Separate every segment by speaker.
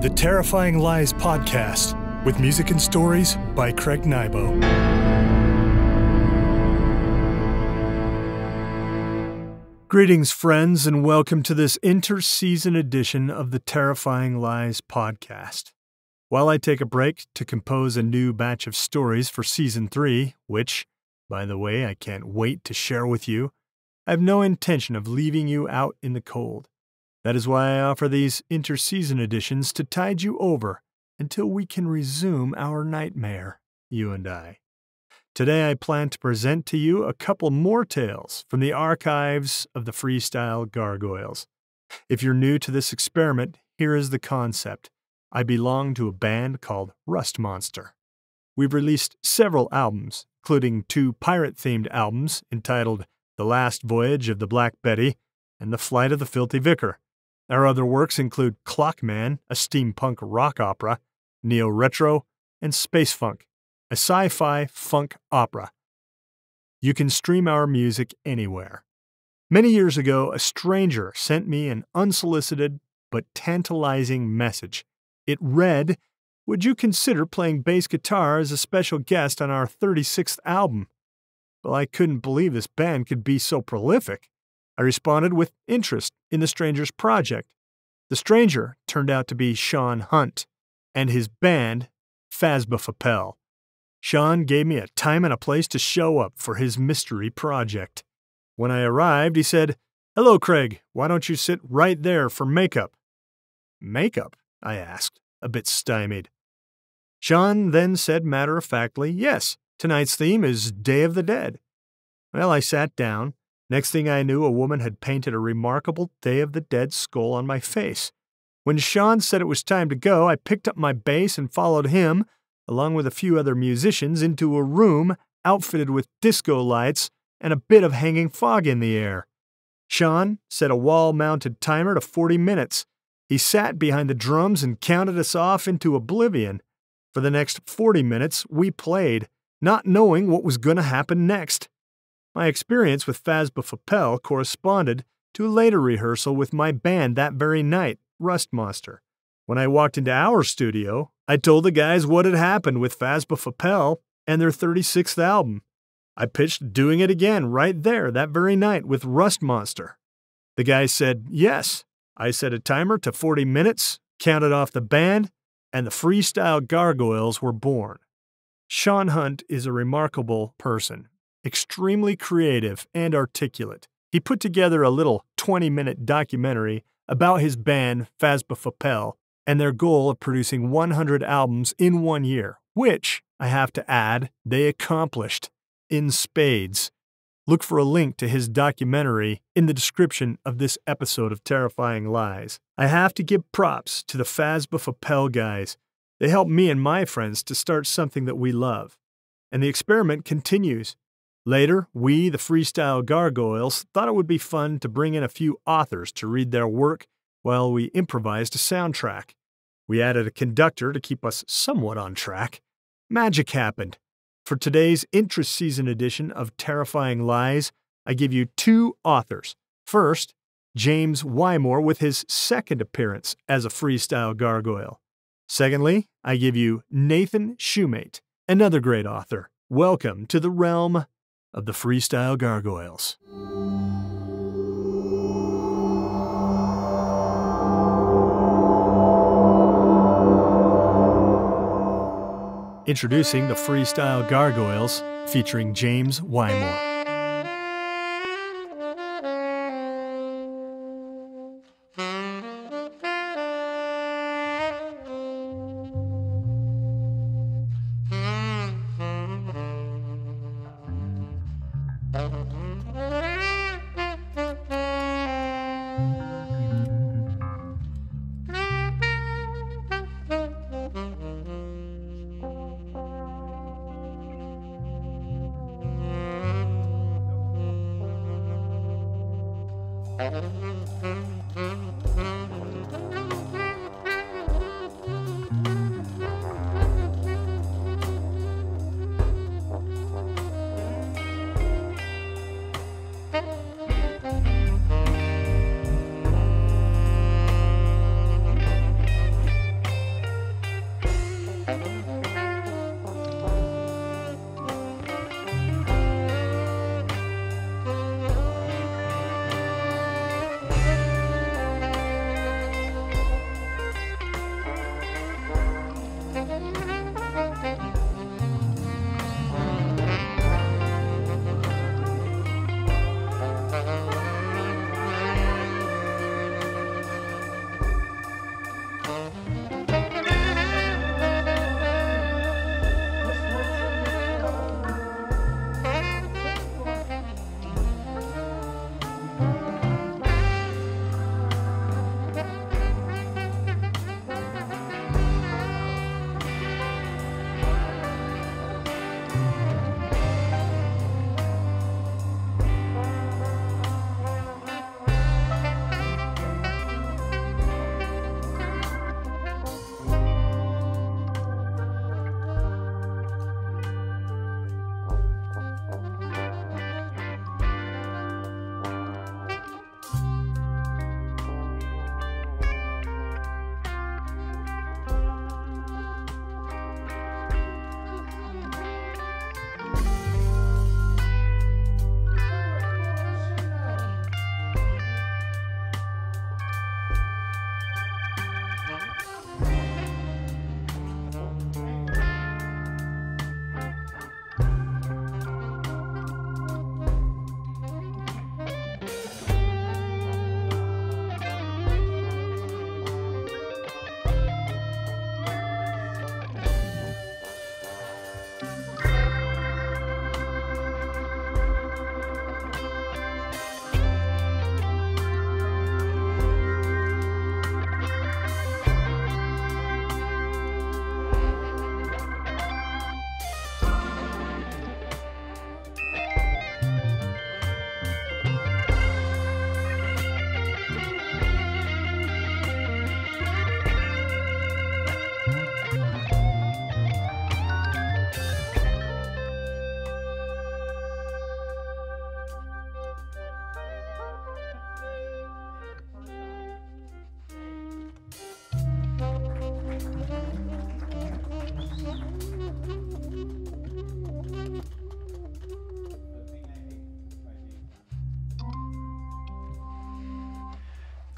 Speaker 1: The Terrifying Lies podcast, with music and stories by Craig Nybo. Greetings, friends, and welcome to this Interseason edition of the Terrifying Lies podcast. While I take a break to compose a new batch of stories for Season 3, which, by the way, I can't wait to share with you, I have no intention of leaving you out in the cold. That is why I offer these interseason editions to tide you over until we can resume our nightmare, you and I. Today I plan to present to you a couple more tales from the archives of the freestyle Gargoyles. If you're new to this experiment, here is the concept. I belong to a band called Rust Monster. We've released several albums, including 2 pirate-themed albums entitled The Last Voyage of the Black Betty and The Flight of the Filthy Vicar. Our other works include Clockman, a steampunk rock opera, Neo-Retro, and Space Funk, a sci-fi funk opera. You can stream our music anywhere. Many years ago, a stranger sent me an unsolicited but tantalizing message. It read, "Would you consider playing bass guitar as a special guest on our 36th album?" Well, I couldn't believe this band could be so prolific. I responded with interest in the stranger's project. The stranger turned out to be Sean Hunt and his band, Phasbophapel. Sean gave me a time and a place to show up for his mystery project. When I arrived, he said, "Hello, Craig. Why don't you sit right there for makeup?" "Makeup?" I asked, a bit stymied. Sean then said matter-of-factly, "Yes, tonight's theme is Day of the Dead." Well, I sat down. Next thing I knew, a woman had painted a remarkable Day of the Dead skull on my face. When Sean said it was time to go, I picked up my bass and followed him, along with a few other musicians, into a room outfitted with disco lights and a bit of hanging fog in the air. Sean set a wall-mounted timer to 40 minutes. He sat behind the drums and counted us off into oblivion. For the next 40 minutes, we played, not knowing what was going to happen next. My experience with Phasbophapel corresponded to a later rehearsal with my band that very night, Rust Monster. When I walked into our studio, I told the guys what had happened with Phasbophapel and their 36th album. I pitched doing it again right there that very night with Rust Monster. The guys said yes. I set a timer to 40 minutes, counted off the band, and the freestyle Gargoyles were born. Sean Hunt is a remarkable person. Extremely creative and articulate. He put together a little 20-minute documentary about his band Phasbophapel and their goal of producing 100 albums in 1 year, which, I have to add, they accomplished in spades. Look for a link to his documentary in the description of this episode of Terrifying Lies. I have to give props to the Phasbophapel guys. They helped me and my friends to start something that we love. And the experiment continues. Later, we, the freestyle Gargoyles, thought it would be fun to bring in a few authors to read their work while we improvised a soundtrack. We added a conductor to keep us somewhat on track. Magic happened. For today's Interseason edition of Terrifying Lies, I give you 2 authors. First, James Wymore with his second appearance as a freestyle Gargoyle. Secondly, I give you Nathan Shoemate, another great author. Welcome to the realm of the freestyle Gargoyles. Introducing the freestyle Gargoyles featuring James Wymore.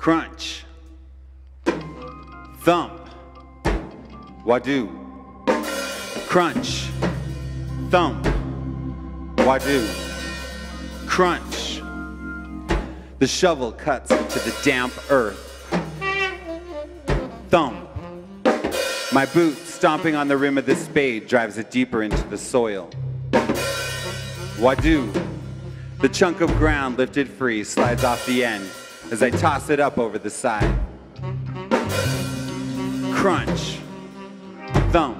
Speaker 2: crunch, thump, wadoo, crunch, thump, wadoo, crunch. The shovel cuts into the damp earth. Thump. My boot stomping on the rim of the spade drives it deeper into the soil. Wadoo. The chunk of ground lifted free slides off the end as I toss it up over the side. Crunch. Thump.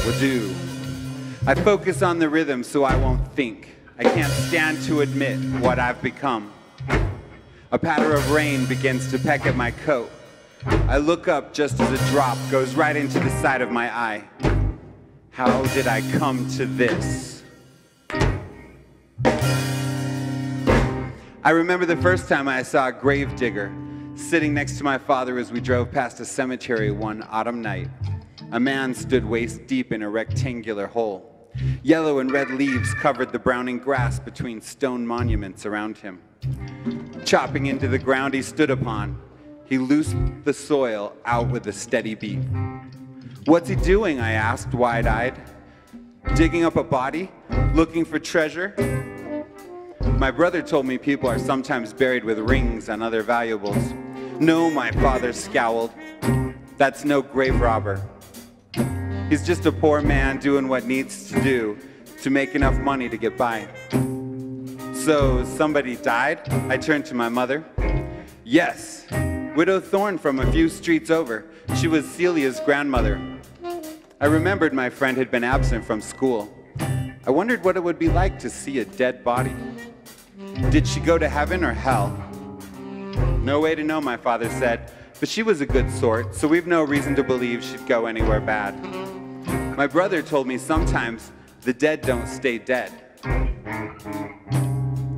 Speaker 2: Wadoo. I focus on the rhythm so I won't think. I can't stand to admit what I've become. A patter of rain begins to peck at my coat. I look up just as a drop goes right into the side of my eye. How did I come to this? I remember the first time I saw a grave digger sitting next to my father as we drove past a cemetery one autumn night. A man stood waist deep in a rectangular hole. Yellow and red leaves covered the browning grass between stone monuments around him. Chopping into the ground he stood upon, he loosed the soil out with a steady beat. What's he doing? I asked, wide-eyed. Digging up a body? Looking for treasure? My brother told me people are sometimes buried with rings and other valuables. No, my father scowled. That's no grave robber. He's just a poor man doing what needs to do to make enough money to get by. So, somebody died? I turned to my mother. Yes, Widow Thorne from a few streets over. She was Celia's grandmother. I remembered my friend had been absent from school. I wondered what it would be like to see a dead body. Did she go to heaven or hell? No way to know, my father said, but she was a good sort, so we've no reason to believe she'd go anywhere bad. My brother told me sometimes the dead don't stay dead.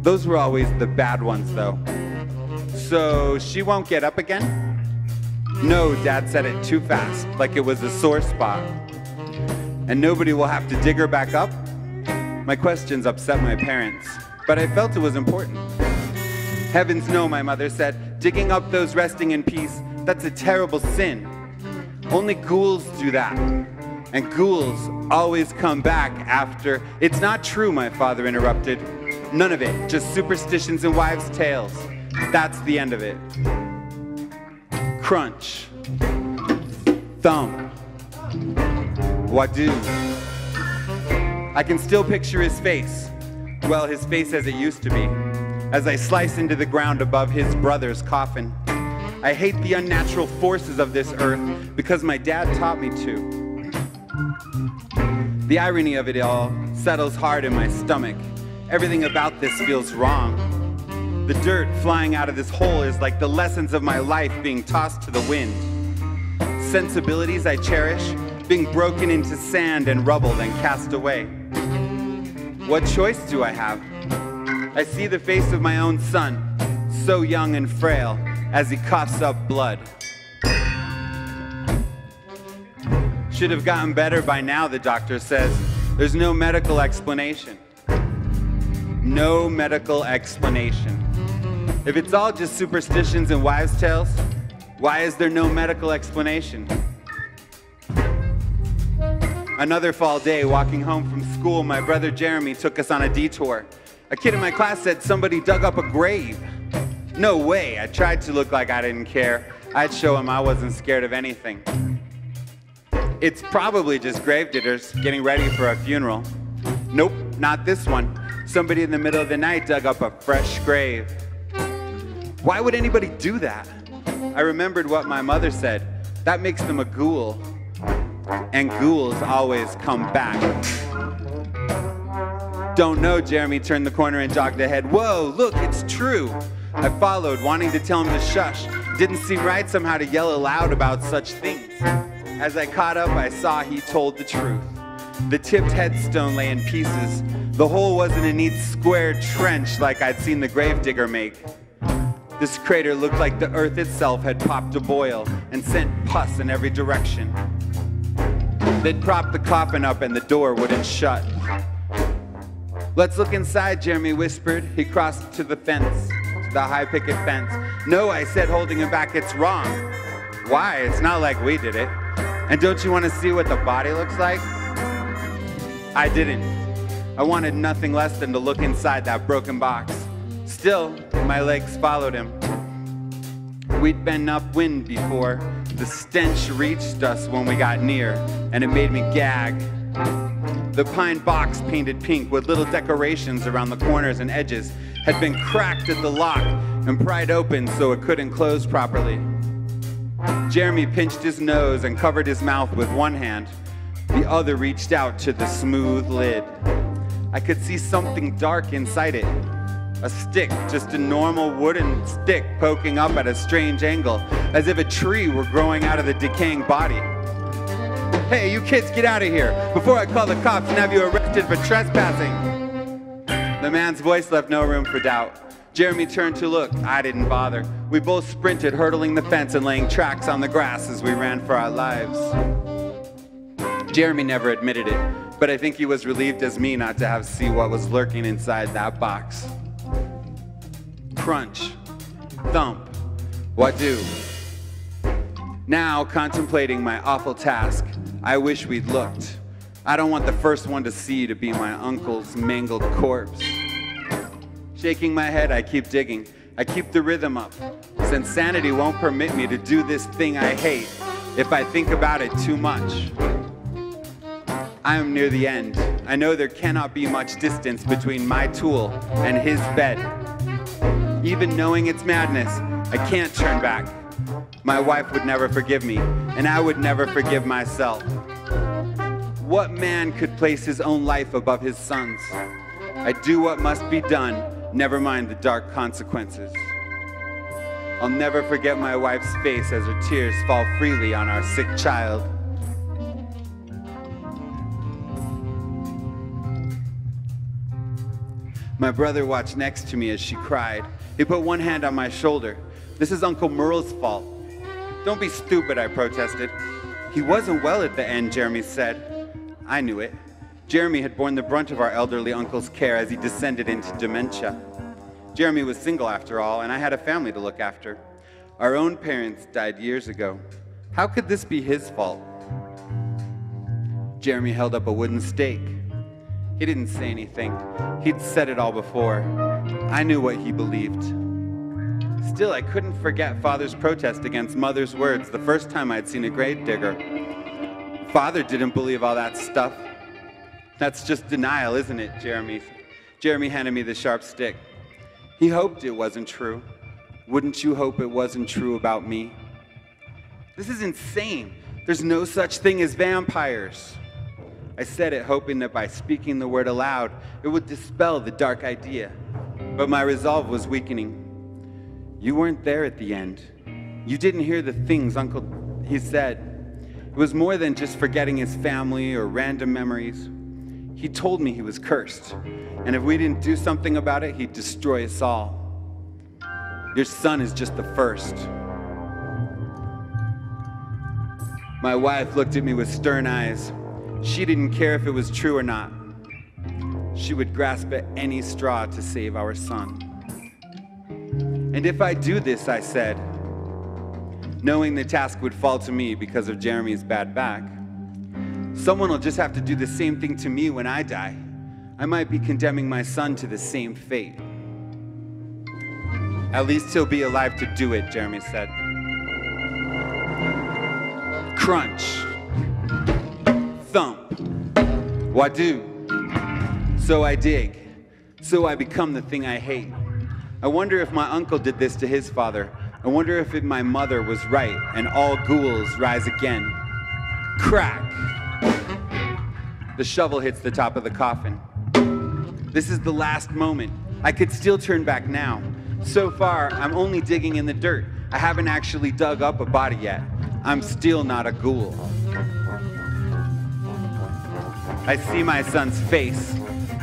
Speaker 2: Those were always the bad ones, though. So she won't get up again? No, Dad said it too fast, like it was a sore spot. And nobody will have to dig her back up? My questions upset my parents, but I felt it was important. Heavens no, my mother said. Digging up those resting in peace, that's a terrible sin. Only ghouls do that. And ghouls always come back after. It's not true, my father interrupted. None of it, just superstitions and wives' tales. That's the end of it. Crunch. Thump. Wadoo. I can still picture his face. Well, his face as it used to be, as I slice into the ground above his brother's coffin. I hate the unnatural forces of this earth because my dad taught me to. The irony of it all settles hard in my stomach. Everything about this feels wrong. The dirt flying out of this hole is like the lessons of my life being tossed to the wind. Sensibilities I cherish being broken into sand and rubble then cast away. What choice do I have? I see the face of my own son, so young and frail, as he coughs up blood. Should have gotten better by now, the doctor says. There's no medical explanation. No medical explanation. If it's all just superstitions and wives' tales, why is there no medical explanation? Another fall day, walking home from school, my brother Jeremy took us on a detour. A kid in my class said somebody dug up a grave. No way, I tried to look like I didn't care. I'd show him I wasn't scared of anything. It's probably just gravediggers getting ready for a funeral. Nope, not this one. Somebody in the middle of the night dug up a fresh grave. Why would anybody do that? I remembered what my mother said. That makes them a ghoul. And ghouls always come back. Don't know, Jeremy turned the corner and jogged ahead. Whoa, look, it's true. I followed, wanting to tell him to shush. Didn't seem right somehow to yell aloud about such things. As I caught up, I saw he told the truth. The tipped headstone lay in pieces. The hole wasn't a neat square trench like I'd seen the gravedigger make. This crater looked like the earth itself had popped a boil and sent pus in every direction. They'd propped the coffin up and the door wouldn't shut. Let's look inside, Jeremy whispered. He crossed to the fence, to the high picket fence. No, I said, holding him back, it's wrong. Why? It's not like we did it. And don't you want to see what the body looks like? I didn't. I wanted nothing less than to look inside that broken box. Still, my legs followed him. We'd been upwind before. The stench reached us when we got near, and it made me gag. The pine box, painted pink with little decorations around the corners and edges, had been cracked at the lock and pried open so it couldn't close properly. Jeremy pinched his nose and covered his mouth with one hand. The other reached out to the smooth lid. I could see something dark inside it. A stick, just a normal wooden stick poking up at a strange angle, as if a tree were growing out of the decaying body. Hey, you kids, get out of here before I call the cops and have you arrested for trespassing. The man's voice left no room for doubt. Jeremy turned to look. I didn't bother. We both sprinted, hurdling the fence and laying tracks on the grass as we ran for our lives. Jeremy never admitted it, but I think he was relieved as me not to have to see what was lurking inside that box. Crunch, thump, what do? Now, contemplating my awful task, I wish we'd looked. I don't want the first one to see to be my uncle's mangled corpse. Shaking my head, I keep digging. I keep the rhythm up, since sanity won't permit me to do this thing I hate if I think about it too much. I am near the end. I know there cannot be much distance between my tool and his bed. Even knowing it's madness, I can't turn back. My wife would never forgive me, and I would never forgive myself. What man could place his own life above his son's? I do what must be done, never mind the dark consequences. I'll never forget my wife's face as her tears fall freely on our sick child. My brother watched next to me as she cried. He put one hand on my shoulder. This is Uncle Merle's fault. Don't be stupid, I protested. He wasn't well at the end, Jeremy said. I knew it. Jeremy had borne the brunt of our elderly uncle's care as he descended into dementia. Jeremy was single after all, and I had a family to look after. Our own parents died years ago. How could this be his fault? Jeremy held up a wooden stake. He didn't say anything. He'd said it all before. I knew what he believed. Still, I couldn't forget Father's protest against Mother's words the first time I'd seen a grave digger. Father didn't believe all that stuff. That's just denial, isn't it, Jeremy? Jeremy handed me the sharp stick. He hoped it wasn't true. Wouldn't you hope it wasn't true about me? This is insane. There's no such thing as vampires. I said it hoping that by speaking the word aloud, it would dispel the dark idea. But my resolve was weakening. You weren't there at the end. You didn't hear the things he said. It was more than just forgetting his family or random memories. He told me he was cursed, and if we didn't do something about it, he'd destroy us all. Your son is just the first. My wife looked at me with stern eyes. She didn't care if it was true or not. She would grasp at any straw to save our son. And if I do this, I said, knowing the task would fall to me because of Jeremy's bad back, someone will just have to do the same thing to me when I die. I might be condemning my son to the same fate. At least he'll be alive to do it, Jeremy said. Crunch. Thump. Wadu. So I dig. So I become the thing I hate. I wonder if my uncle did this to his father. I wonder if my mother was right and all ghouls rise again. Crack. The shovel hits the top of the coffin. This is the last moment. I could still turn back now. So far, I'm only digging in the dirt. I haven't actually dug up a body yet. I'm still not a ghoul. I see my son's face.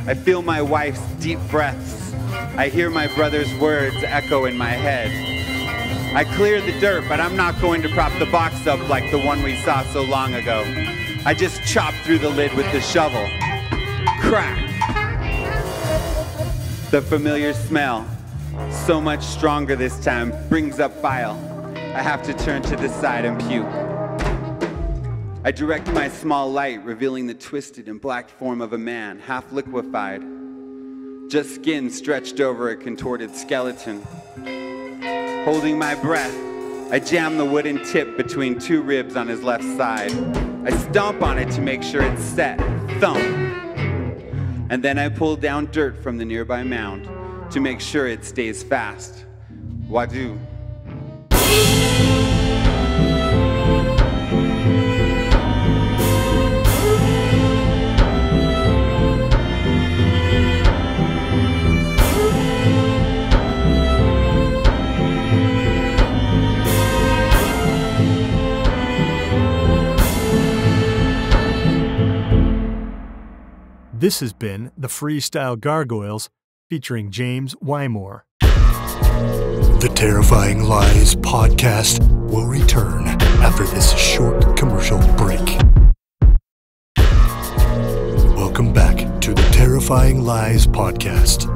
Speaker 2: I feel my wife's deep breaths. I hear my brother's words echo in my head. I clear the dirt, but I'm not going to prop the box up like the one we saw so long ago. I just chop through the lid with the shovel. Crack. The familiar smell. So much stronger this time, brings up bile. I have to turn to the side and puke. I direct my small light, revealing the twisted and black form of a man, half liquefied. Just skin stretched over a contorted skeleton. Holding my breath, I jam the wooden tip between two ribs on his left side. I stomp on it to make sure it's set. Thump. And then I pull down dirt from the nearby mound to make sure it stays fast. Wadu.
Speaker 1: This has been the Freestyle Gargoyles featuring James Wymore. The Terrifying Lies podcast will return after this short commercial break. Welcome back to the Terrifying Lies podcast.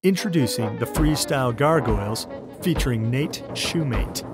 Speaker 1: Introducing the Freestyle Gargoyles featuring Nate Shoemate.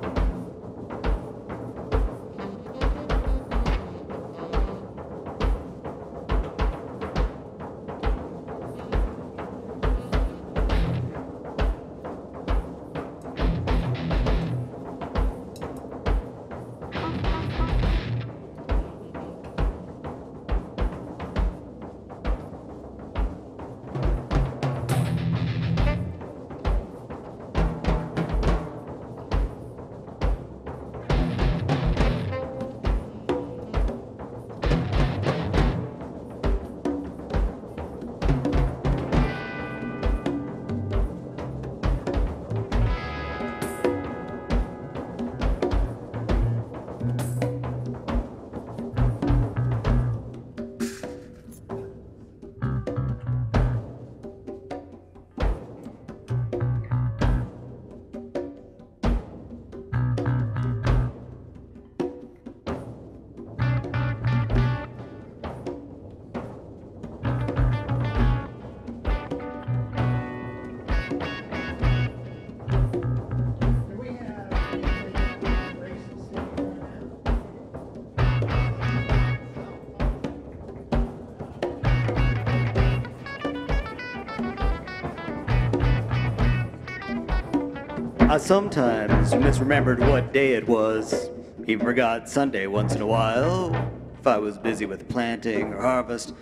Speaker 3: I sometimes misremembered what day it was, even forgot Sunday once in a while, if I was busy with planting or harvest,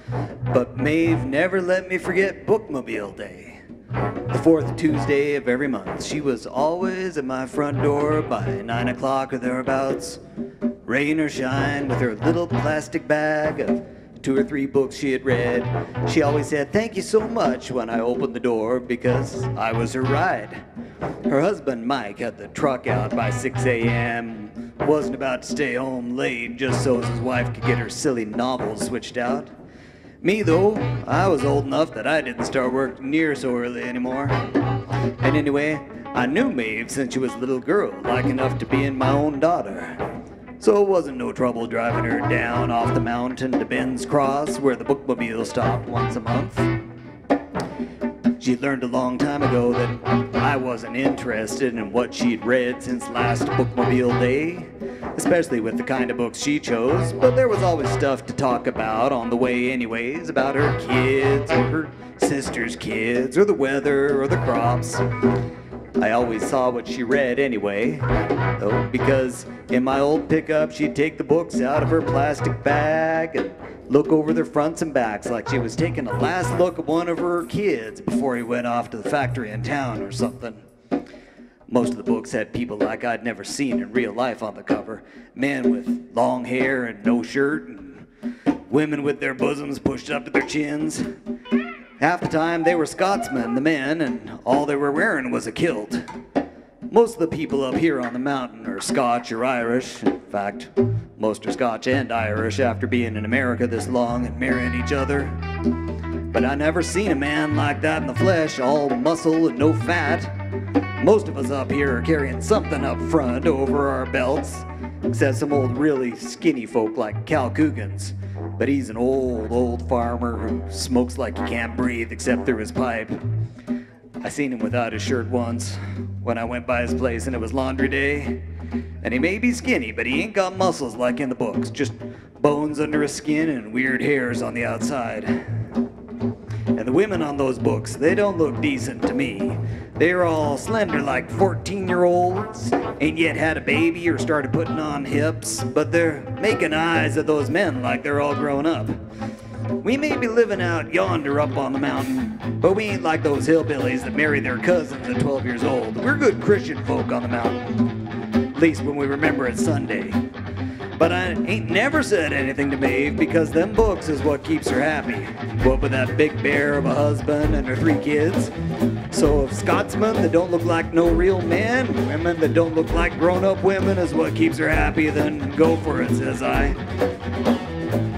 Speaker 3: but Maeve never let me forget Bookmobile Day. The fourth Tuesday of every month, she was always at my front door by 9 o'clock or thereabouts, rain or shine, with her little plastic bag of 2 or 3 books she had read. She always said, "Thank you so much," when I opened the door, because I was her ride. Her husband, Mike, had the truck out by 6 a.m., wasn't about to stay home late just so his wife could get her silly novels switched out. Me, though, I was old enough that I didn't start work near so early anymore. And anyway, I knew Maeve since she was a little girl, like enough to be in my own daughter. So it wasn't no trouble driving her down off the mountain to Ben's Cross, where the bookmobile stopped once a month. She learned a long time ago that I wasn't interested in what she'd read since last bookmobile day, especially with the kind of books she chose, but there was always stuff to talk about on the way anyways, about her kids, or her sister's kids, or the weather, or the crops. I always saw what she read anyway, though, because in my old pickup she'd take the books out of her plastic bag and look over their fronts and backs like she was taking a last look at one of her kids before he went off to the factory in town or something. Most of the books had people like I'd never seen in real life on the cover. Men with long hair and no shirt, and women with their bosoms pushed up to their chins. Half the time they were Scotsmen, the men, and all they were wearing was a kilt. Most of the people up here on the mountain are Scotch or Irish. In fact, most are Scotch and Irish after being in America this long and marrying each other. But I never seen a man like that in the flesh, all muscle and no fat. Most of us up here are carrying something up front over our belts, except some old really skinny folk like Cal Coogans. But he's an old farmer who smokes like he can't breathe except through his pipe. I seen him without his shirt once when I went by his place and it was laundry day. And he may be skinny, but he ain't got muscles like in the books, just bones under his skin and weird hairs on the outside. And the women on those books, they don't look decent to me. They're all slender like 14-year-olds, ain't yet had a baby or started putting on hips, but they're making eyes at those men like they're all grown up. We may be living out yonder up on the mountain, but we ain't like those hillbillies that marry their cousins at 12 years old. We're good Christian folk on the mountain, at least when we remember it's Sunday. But I ain't never said anything to Maeve because them books is what keeps her happy. What with that big bear of a husband and her 3 kids. So if Scotsmen that don't look like no real men, women that don't look like grown-up women is what keeps her happy, then go for it, says I.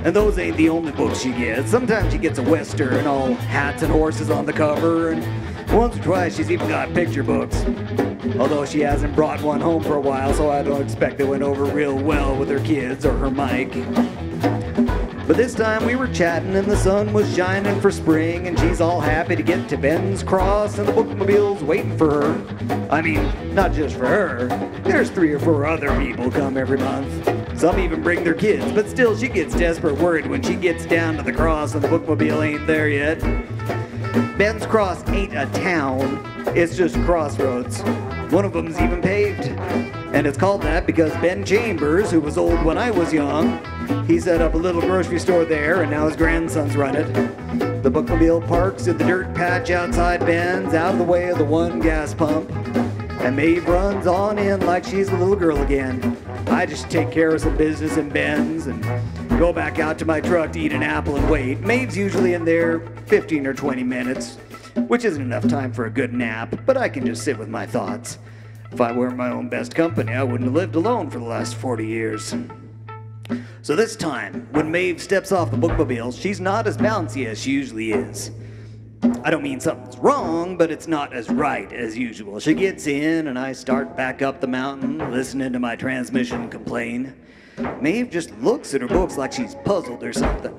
Speaker 3: And those ain't the only books she gets. Sometimes she gets a western, all hats and horses on the cover, and once or twice she's even got picture books. Although she hasn't brought one home for a while, so I don't expect it went over real well with her kids or her mic. But this time we were chatting and the sun was shining for spring, and she's all happy to get to Ben's Cross and the bookmobile's waiting for her. I mean, not just for her. There's 3 or 4 other people come every month. Some even bring their kids, but still she gets desperate worried when she gets down to the cross and the bookmobile ain't there yet. Ben's Cross ain't a town, it's just crossroads. One of them's even paved. And it's called that because Ben Chambers, who was old when I was young, he set up a little grocery store there and now his grandsons run it. The bookmobile parks in the dirt patch outside Ben's, out of the way of the one gas pump. And Maeve runs on in like she's a little girl again. I just take care of some business in Ben's and go back out to my truck to eat an apple and wait. Maeve's usually in there 15 or 20 minutes, which isn't enough time for a good nap, but I can just sit with my thoughts. If I were my own best company, I wouldn't have lived alone for the last 40 years. So this time, when Maeve steps off the bookmobile, she's not as bouncy as she usually is. I don't mean something's wrong, but it's not as right as usual. She gets in, and I start back up the mountain, listening to my transmission complain. Maeve just looks at her books like she's puzzled or something.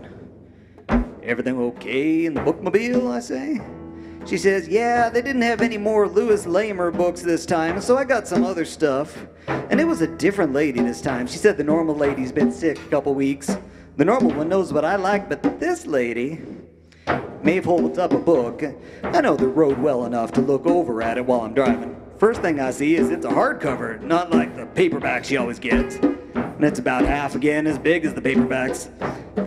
Speaker 3: Everything okay in the bookmobile, I say? She says, yeah, they didn't have any more Louis Lamer books this time, so I got some other stuff. And it was a different lady this time. She said the normal lady's been sick a couple weeks. The normal one knows what I like, but this lady... Maeve holds up a book. I know the road well enough to look over at it while I'm driving. First thing I see is it's a hardcover, not like the paperback she always gets. And it's about half again as big as the paperbacks.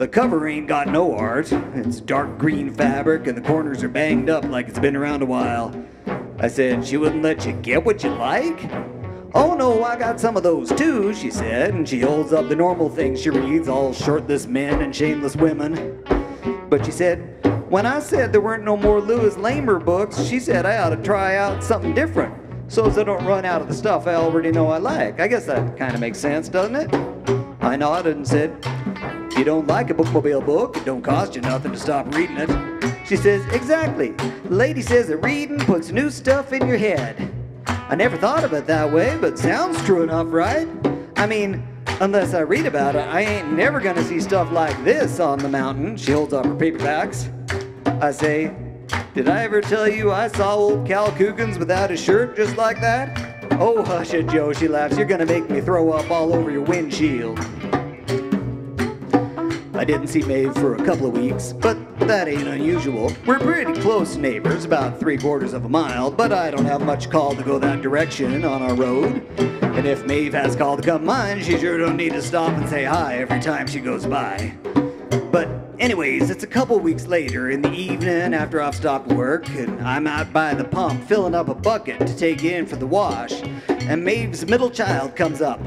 Speaker 3: The cover ain't got no art. It's dark green fabric and the corners are banged up like it's been around a while. I said, she wouldn't let you get what you like? Oh no, I got some of those too, she said, and she holds up the normal things she reads, all shirtless men and shameless women. But she said, when I said there weren't no more Louis Lamer books, she said I ought to try out something different, so as I don't run out of the stuff I already know I like. I guess that kind of makes sense, doesn't it? I nodded and said, if you don't like a bookmobile book, it don't cost you nothing to stop reading it. She says, exactly. The lady says that reading puts new stuff in your head. I never thought of it that way, but sounds true enough, right? I mean, unless I read about it, I ain't never gonna see stuff like this on the mountain. She holds up her paperbacks. I say, did I ever tell you I saw old Cal Coogans without a shirt just like that? Oh, hush it, Joe, she laughs. You're gonna make me throw up all over your windshield. I didn't see Maeve for a couple of weeks, but that ain't unusual. We're pretty close neighbors, about 3/4 of a mile, but I don't have much call to go that direction on our road. And if Maeve has call to come mine, she sure don't need to stop and say hi every time she goes by. But anyways, it's a couple weeks later in the evening after I've stopped work, and I'm out by the pump filling up a bucket to take in for the wash, and Maeve's middle child comes up.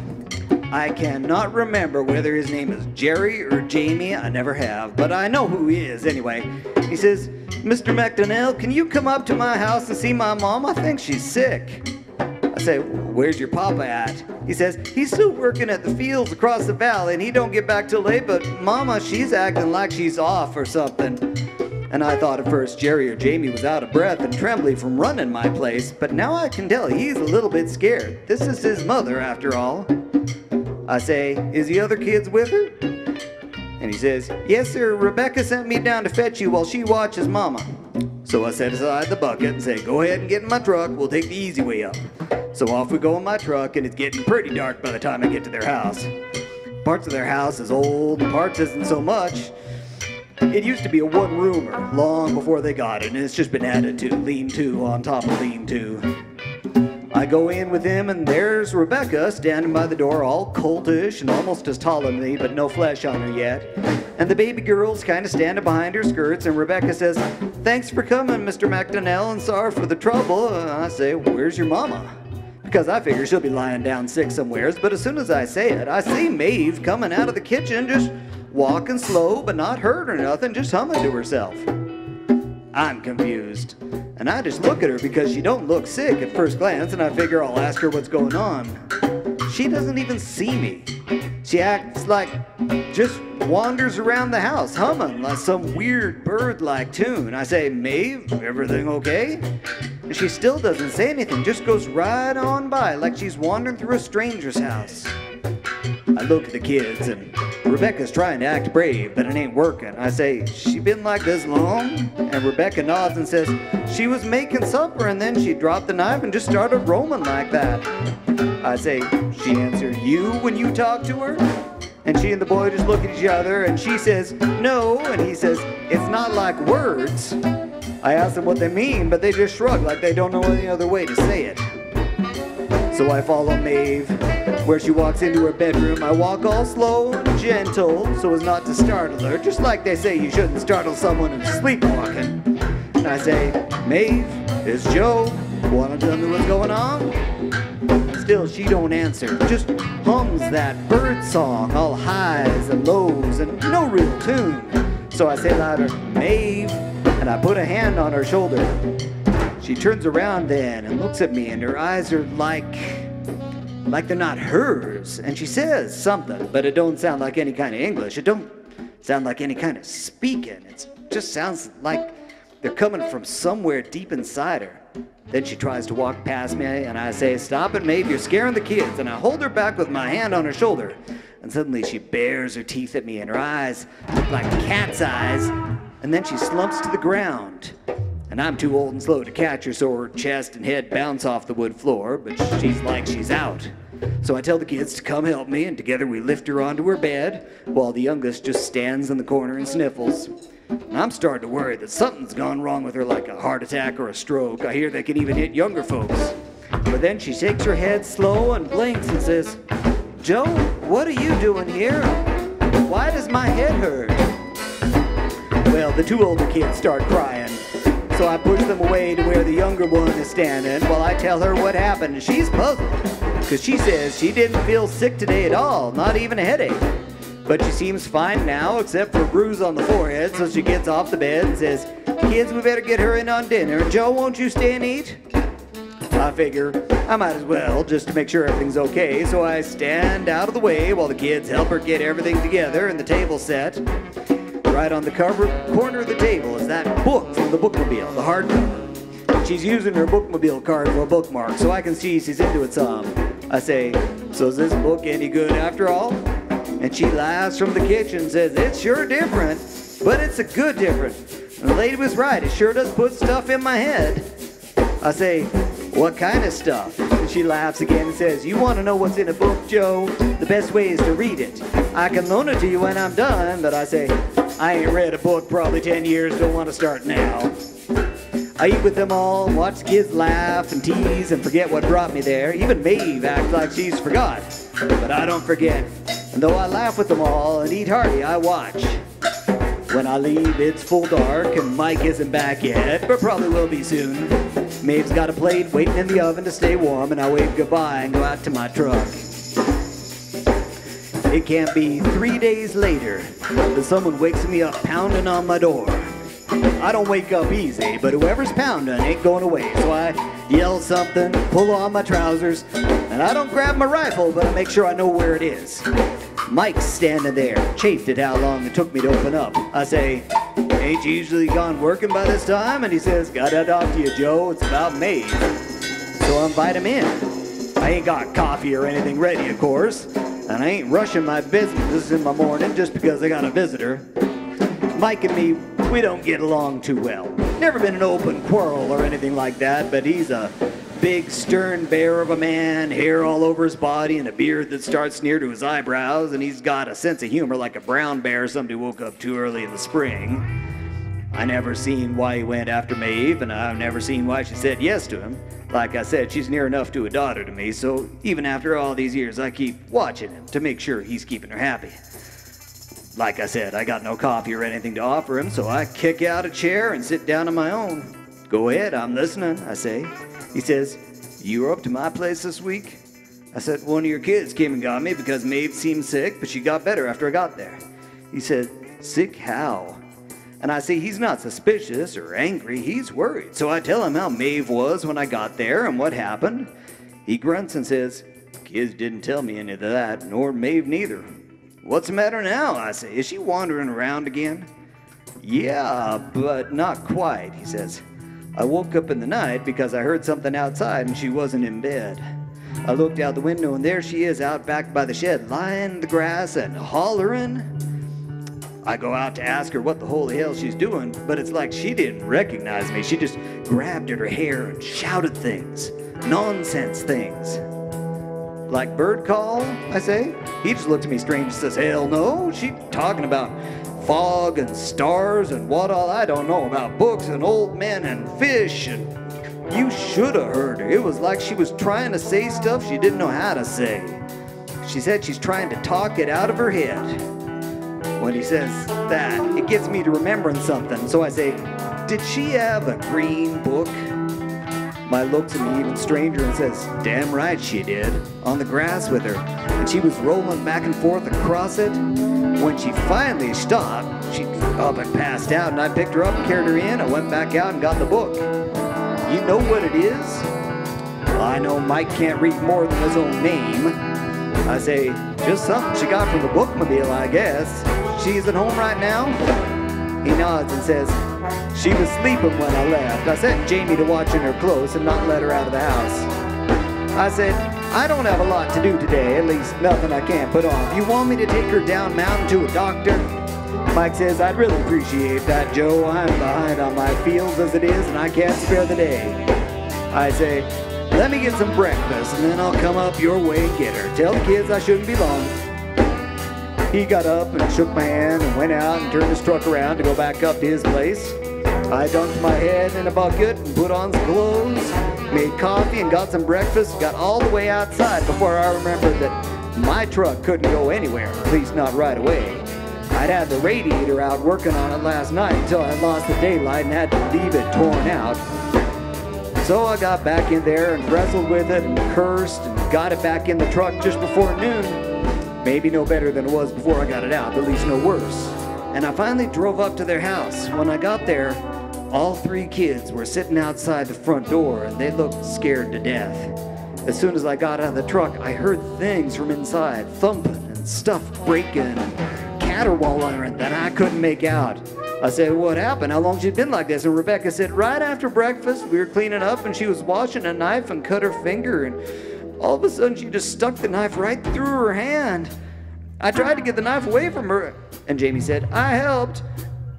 Speaker 3: I cannot remember whether his name is Jerry or Jamie, I never have, but I know who he is anyway. He says, Mr. McDonnell, can you come up to my house and see my mom? I think she's sick. I say, where's your papa at? He says, he's still working at the fields across the valley and he don't get back till late, but Mama, she's acting like she's off or something. And I thought at first Jerry or Jamie was out of breath and trembly from running my place, but now I can tell he's a little bit scared. This is his mother after all. I say, is the other kids with her? And he says, yes sir, Rebecca sent me down to fetch you while she watches Mama. So I set aside the bucket and say, go ahead and get in my truck, we'll take the easy way up. So off we go in my truck, and it's getting pretty dark by the time I get to their house. Parts of their house is old, and parts isn't so much. It used to be a one-roomer long before they got it, and it's just been added to, lean-to on top of lean-to. I go in with him, and there's Rebecca standing by the door, all coltish and almost as tall as me, but no flesh on her yet. And the baby girl's kind of standing behind her skirts, and Rebecca says, thanks for coming, Mr. McDonnell, and sorry for the trouble. I say, where's your mama? Because I figure she'll be lying down sick somewheres, but as soon as I say it, I see Maeve coming out of the kitchen, just walking slow, but not hurt or nothing, just humming to herself. I'm confused. And I just look at her because she don't look sick at first glance, and I figure I'll ask her what's going on. She doesn't even see me. She acts like just wanders around the house humming like some weird bird-like tune. I say, Maeve, everything okay? And she still doesn't say anything, just goes right on by like she's wandering through a stranger's house. I look at the kids, and Rebecca's trying to act brave, but it ain't working. I say, she been like this long? And Rebecca nods and says, she was making supper, and then she dropped the knife and just started roaming like that. I say, she answered you when you talked to her? And she and the boy just look at each other, and she says, no, and he says, it's not like words. I ask them what they mean, but they just shrug like they don't know any other way to say it. So I follow Maeve, where she walks into her bedroom. I walk all slow and gentle so as not to startle her, just like they say you shouldn't startle someone who's sleepwalking. And I say, Maeve, it's Joe. Wanna tell me what's going on? Still, she don't answer, just hums that bird song, all highs and lows and no real tune. So I say louder, Maeve, and I put a hand on her shoulder. She turns around then and looks at me, and her eyes are like they're not hers. And she says something, but it don't sound like any kind of English. It don't sound like any kind of speaking. It just sounds like they're coming from somewhere deep inside her. Then she tries to walk past me, and I say, stop it, Maeve, you're scaring the kids. And I hold her back with my hand on her shoulder. And suddenly she bares her teeth at me, and her eyes look like cat's eyes. And then she slumps to the ground. And I'm too old and slow to catch her, so her chest and head bounce off the wood floor, but she's like she's out. So I tell the kids to come help me, and together we lift her onto her bed, while the youngest just stands in the corner and sniffles. And I'm starting to worry that something's gone wrong with her, like a heart attack or a stroke. I hear they can even hit younger folks. But then she shakes her head slow and blinks and says, Joe, what are you doing here? Why does my head hurt? Well, the two older kids start crying. So I push them away to where the younger one is standing while I tell her what happened. And she's puzzled, because she says she didn't feel sick today at all, not even a headache. But she seems fine now, except for a bruise on the forehead, so she gets off the bed and says, kids, we better get her in on dinner. Joe, won't you stay and eat? I figure I might as well, just to make sure everything's okay, so I stand out of the way while the kids help her get everything together and the table set. Right on the corner of the table is that book from the bookmobile, the hardcover. She's using her bookmobile card for a bookmark, so I can see she's into it some. I say, so is this book any good after all? And she laughs from the kitchen and says, it's sure different, but it's a good different. And the lady was right, it sure does put stuff in my head. I say, what kind of stuff? And she laughs again and says, you want to know what's in a book, Joe? The best way is to read it. I can loan it to you when I'm done, but I say, I ain't read a book probably 10 years, don't want to start now. I eat with them all, watch the kids laugh and tease and forget what brought me there. Even Maeve acts like she's forgot, but I don't forget. And though I laugh with them all and eat hearty, I watch. When I leave, it's full dark and Mike isn't back yet, but probably will be soon. Maeve's got a plate waiting in the oven to stay warm, and I wave goodbye and go out to my truck. It can't be 3 days later that someone wakes me up pounding on my door. I don't wake up easy, but whoever's pounding ain't going away. So I yell something, pull on my trousers, and I don't grab my rifle, but I make sure I know where it is. Mike's standing there, chafed at how long it took me to open up. I say, ain't you usually gone working by this time? And he says, gotta talk to you, Joe, it's about Maeve. So I invite him in. I ain't got coffee or anything ready, of course, and I ain't rushing my business in my morning just because I got a visitor. Mike and me We don't get along too well. Never been an open quarrel or anything like that, but he's a big, stern bear of a man, hair all over his body, and a beard that starts near to his eyebrows, and he's got a sense of humor like a brown bear somebody woke up too early in the spring. I never seen why he went after Maeve, and I've never seen why she said yes to him. Like I said, she's near enough to a daughter to me, so even after all these years, I keep watching him to make sure he's keeping her happy. Like I said, I got no coffee or anything to offer him, so I kick out a chair and sit down on my own. Go ahead, I'm listening, I say. He says, "You were up to my place this week?" I said, "One of your kids came and got me because Maeve seemed sick, but she got better after I got there." He said, "Sick how?" And I say he's not suspicious or angry, he's worried. So I tell him how Maeve was when I got there and what happened. He grunts and says, "Kids didn't tell me any of that, nor Maeve neither." "What's the matter now?" I say. "Is she wandering around again?" "Yeah, but not quite," he says. "I woke up in the night because I heard something outside and she wasn't in bed. I looked out the window and there she is out back by the shed, lying in the grass and hollering. I go out to ask her what the holy hell she's doing, but it's like she didn't recognize me. She just grabbed at her hair and shouted things, nonsense things." "Like bird call?" I say. He just looked at me strange and says, "Hell no, she's talking about fog and stars and what all I don't know about books and old men and fish, and you should have heard her. It was like she was trying to say stuff she didn't know how to say. She said she's trying to talk it out of her head." When he says that, it gets me to remembering something, so I say, "Did she have a green book?" My looks at me even stranger and says, "Damn right she did, on the grass with her, and she was rolling back and forth across it. When she finally stopped, she up and passed out, and I picked her up and carried her in. I went back out and got the book." "You know what it is?" "Well, I know Mike can't read more than his own name." I say, "Just something she got from the bookmobile, I guess. She's at home right now?" He nods and says, "She was sleeping when I left. I sent Jamie to watching her close and not let her out of the house." I said, "I don't have a lot to do today, at least nothing I can't put off. You want me to take her down mountain to a doctor?" Mike says, "I'd really appreciate that, Joe. I'm behind on my fields as it is, and I can't spare the day." I say, "Let me get some breakfast, and then I'll come up your way and get her. Tell the kids I shouldn't be long." He got up and shook my hand and went out and turned his truck around to go back up to his place. I dunked my head in a bucket and put on some clothes, made coffee and got some breakfast, got all the way outside before I remembered that my truck couldn't go anywhere, at least not right away. I'd had the radiator out working on it last night until I lost the daylight and had to leave it torn out. So I got back in there and wrestled with it and cursed and got it back in the truck just before noon. Maybe no better than it was before I got it out, but at least no worse. And I finally drove up to their house. When I got there, all three kids were sitting outside the front door and they looked scared to death. As soon as I got out of the truck, I heard things from inside, thumping and stuff breaking and caterwauling that I couldn't make out. I said, "What happened? How long she been like this?" And Rebecca said, "Right after breakfast, we were cleaning up and she was washing a knife and cut her finger, and all of a sudden she just stuck the knife right through her hand. I tried to get the knife away from her." And Jamie said, "I helped."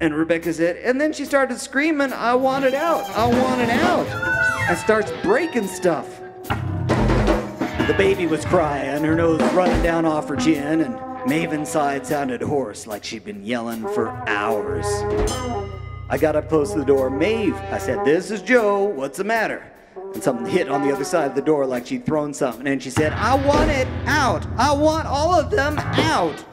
Speaker 3: And Rebecca said, "And then she started screaming, 'I want it out, I want it out,' and starts breaking stuff." The baby was crying, her nose running down off her chin, and Maeve inside sounded hoarse like she'd been yelling for hours. I got up close to the door. "Maeve," I said, "this is Joe, what's the matter?" And something hit on the other side of the door like she'd thrown something, and she said, "I want it out, I want all of them out."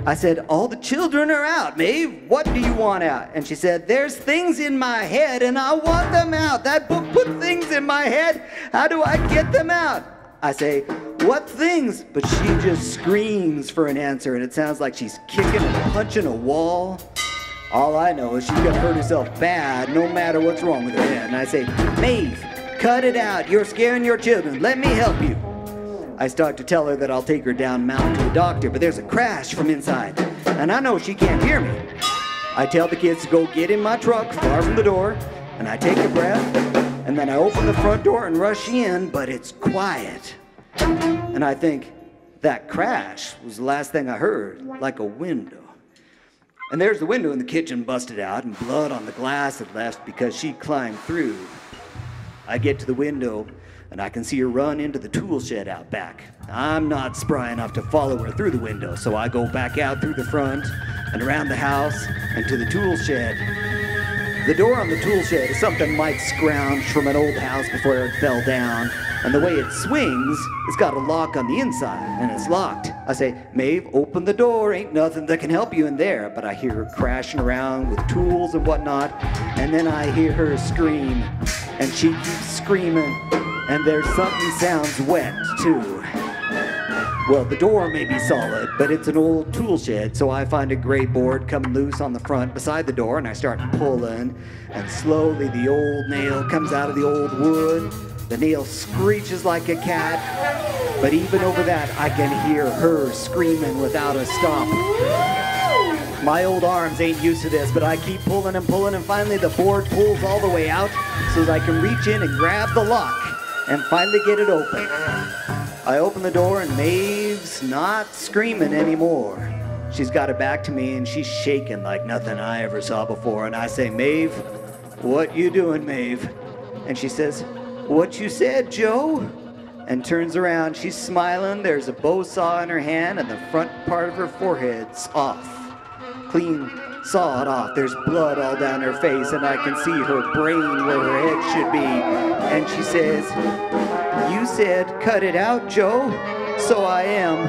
Speaker 3: I said, "All the children are out, Maeve. What do you want out?" And she said, "There's things in my head and I want them out. That book put things in my head. How do I get them out?" I say, "What things?" But she just screams for an answer, and it sounds like she's kicking and punching a wall. All I know is she's gonna hurt herself bad no matter what's wrong with her head. And I say, "Maeve, cut it out. You're scaring your children. Let me help you." I start to tell her that I'll take her down mountain to the doctor, but there's a crash from inside, and I know she can't hear me. I tell the kids to go get in my truck far from the door, and I take a breath, and then I open the front door and rush in, but it's quiet. And I think, that crash was the last thing I heard, like a window. And there's the window in the kitchen busted out and blood on the glass had left because she climbed through. I get to the window and I can see her run into the tool shed out back. I'm not spry enough to follow her through the window, so I go back out through the front and around the house and to the tool shed. The door on the tool shed is something Mike scrounged from an old house before it fell down, and the way it swings, it's got a lock on the inside, and it's locked. I say, Maeve, open the door, ain't nothing that can help you in there. But I hear her crashing around with tools and whatnot, and then I hear her scream, and she keeps screaming, and there's something sounds wet, too. Well, the door may be solid, but it's an old tool shed, so I find a gray board coming loose on the front beside the door, and I start pulling, and slowly the old nail comes out of the old wood. The nail screeches like a cat, but even over that, I can hear her screaming without a stop. My old arms ain't used to this, but I keep pulling, and finally the board pulls all the way out so that I can reach in and grab the lock and finally get it open. I open the door and Maeve's not screaming anymore. She's got it back to me and she's shaking like nothing I ever saw before. And I say, Maeve, what you doing, Maeve? And she says, what you said, Joe? And turns around, she's smiling, there's a bow saw in her hand and the front part of her forehead's off. Clean sawed off, there's blood all down her face and I can see her brain where her head should be. And she says, you said cut it out, Joe, so I am.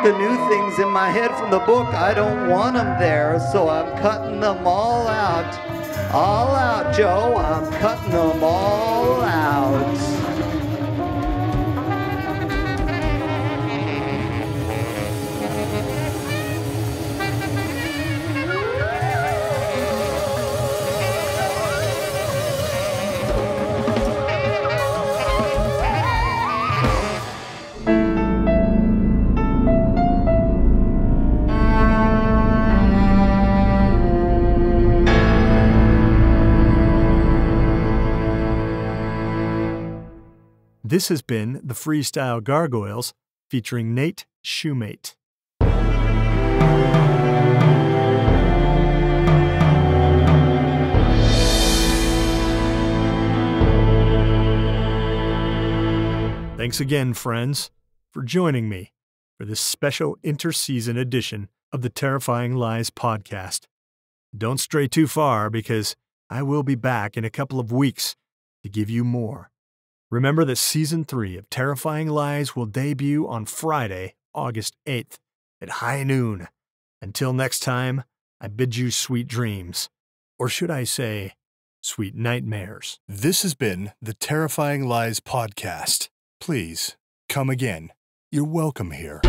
Speaker 3: The new things in my head from the book, I don't want them there, so I'm cutting them all out. All out, Joe, I'm cutting them all out.
Speaker 1: This has been the Freestyle Gargoyles featuring Nate Shoemate. Thanks again, friends, for joining me for this special interseason edition of the Terrifying Lies podcast. Don't stray too far because I will be back in a couple of weeks to give you more. Remember that Season 3 of Terrifying Lies will debut on Friday, August 8th at high noon. Until next time, I bid you sweet dreams. Or should I say, sweet nightmares. This has been the Terrifying Lies podcast. Please, come again. You're welcome here.